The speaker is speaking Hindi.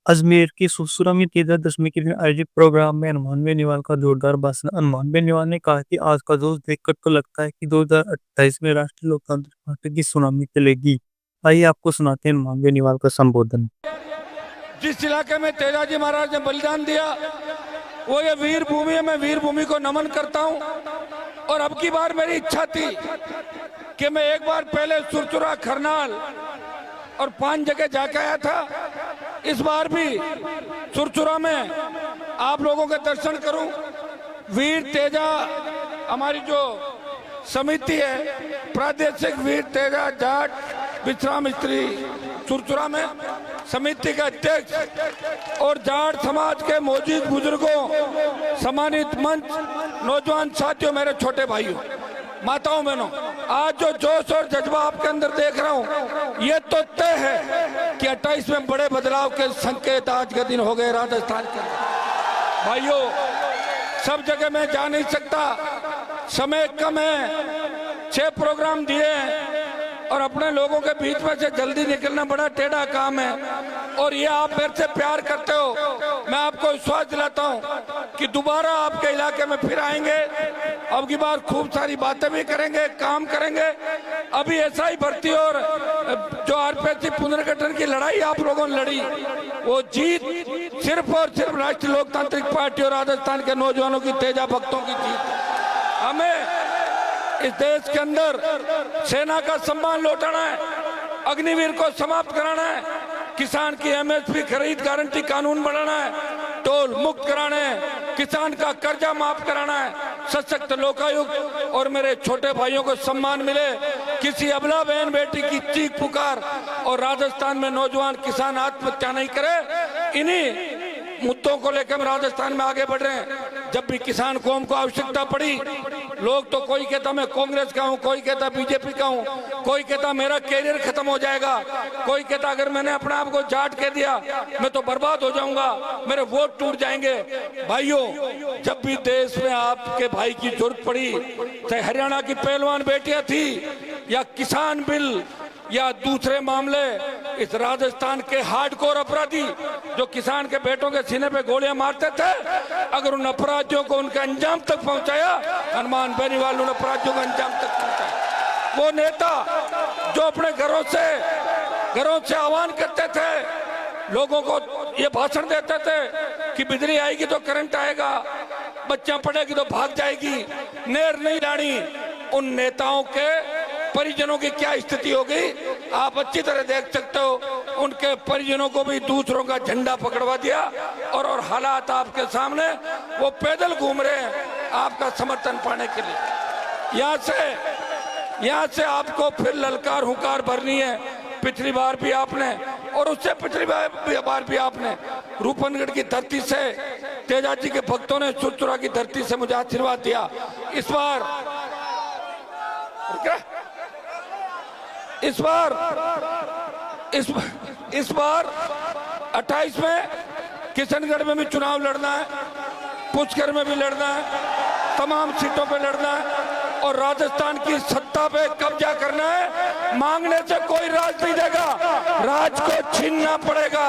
अजमेर की सुरसुरा में तेजा दशमी के दिन आयोजित प्रोग्राम में हनुमान बेनीवाल का जोरदार भाषण। हनुमान बेनीवाल ने कहा कि आज का जोश देखकर तो लगता है कि 2028 में राष्ट्रीय लोकतांत्रिक पार्टी की सुनामी चलेगी। आइए आपको सुनाते हैं हनुमान बेनीवाल का संबोधन। जिस इलाके में तेजाजी महाराज ने बलिदान दिया वो ये वीर भूमि है। मैं वीर भूमि को नमन करता हूँ। और अब की बार मेरी इच्छा थी कि मैं एक बार पहले सुरसुरा, खरनाल और 5 जगह जाके आया था। इस बार भी सुरसुरा में आप लोगों के दर्शन करूं। वीर तेजा हमारी जो समिति है, प्रादेशिक वीर तेजा जाट विश्राम स्त्री सुरसुरा में समिति के अध्यक्ष और जाट समाज के मौजूद बुजुर्गों, सम्मानित मंच, नौजवान साथियों, मेरे छोटे भाइयों, माताओं, बहनों, आज जो जोश और जज्बा आपके अंदर देख रहा हूं, ये तो तय है कि 28 में बड़े बदलाव के संकेत आज के दिन हो गए राजस्थान के। भाइयों, सब जगह मैं जा नहीं सकता, समय कम है। 6 प्रोग्राम दिए और अपने लोगों के बीच में से जल्दी निकलना बड़ा टेढ़ा काम है। और ये आप मेरे से प्यार करते हो, मैं आपको विश्वास दिलाता हूँ कि दोबारा आपके इलाके में फिर आएंगे। अब की बार खूब सारी बातें भी करेंगे, काम करेंगे। अभी ऐसा ही भर्ती और जो आरपीएससी पुनर्गठन की लड़ाई आप लोगों ने लड़ी, वो जीत सिर्फ और सिर्फ राष्ट्रीय लोकतांत्रिक पार्टी और राजस्थान के नौजवानों की, तेजा भक्तों की जीत। हमें इस देश के अंदर सेना का सम्मान लौटाना है, अग्निवीर को समाप्त कराना है, किसान की एमएसपी खरीद गारंटी कानून बनाना है, टोल मुक्त कराना है, किसान का कर्जा माफ कराना है, सशक्त लोकायुक्त और मेरे छोटे भाइयों को सम्मान मिले, किसी अबला बहन बेटी की चीख पुकार और राजस्थान में नौजवान किसान आत्महत्या नहीं करे। इन्हीं मुद्दों को लेकर हम राजस्थान में आगे बढ़ रहे हैं। जब भी किसान कौम को आवश्यकता पड़ी, लोग तो कोई कहता मैं कांग्रेस का हूँ, कोई कहता बीजेपी का हूँ, कोई कहता मेरा कैरियर खत्म हो जाएगा, कोई कहता अगर मैंने अपने आप को जाट कह दिया मैं तो बर्बाद हो जाऊंगा, मेरे वोट टूट जाएंगे। भाइयों, जब भी देश में आपके भाई की जरूरत पड़ी, चाहे हरियाणा की पहलवान बेटियां थी या किसान बिल या दूसरे मामले, इस राजस्थान के हार्डकोर अपराधी जो किसान के बेटों के सीने पे गोलियां मारते थे, अगर उन अपराधियों को उनके अंजाम तक पहुंचाया, हनुमान बेनीवाल उन अपराधियों को अंजाम तक पहुंचाया। वो नेता जो अपने घरों से आह्वान करते थे, लोगों को ये भाषण देते थे कि बिजली आएगी तो करंट आएगा, बच्चा पढ़ेगी तो भाग जाएगी, नहर नहीं लानी, उन नेताओं के परिजनों की क्या स्थिति हो गई आप अच्छी तरह देख सकते हो। उनके परिजनों को भी दूसरों का झंडा पकड़वा दिया और हालात आपके सामने, वो पैदल घूम रहे हैं आपका समर्थन पाने के लिए। यहाँ से आपको फिर ललकार हुंकार भरनी है। पिछली बार भी आपने और उससे पिछली बार भी आपने रूपनगढ़ की धरती से, तेजाजी के भक्तों ने सुरसुरा की धरती से मुझे आशीर्वाद दिया। इस बार 28 में किशनगढ़ में भी चुनाव लड़ना है, पुष्कर में भी लड़ना है, तमाम सीटों पे लड़ना है और राजस्थान की सत्ता पे कब्जा करना है। मांगने से कोई राज नहीं देगा, राज को छीनना पड़ेगा।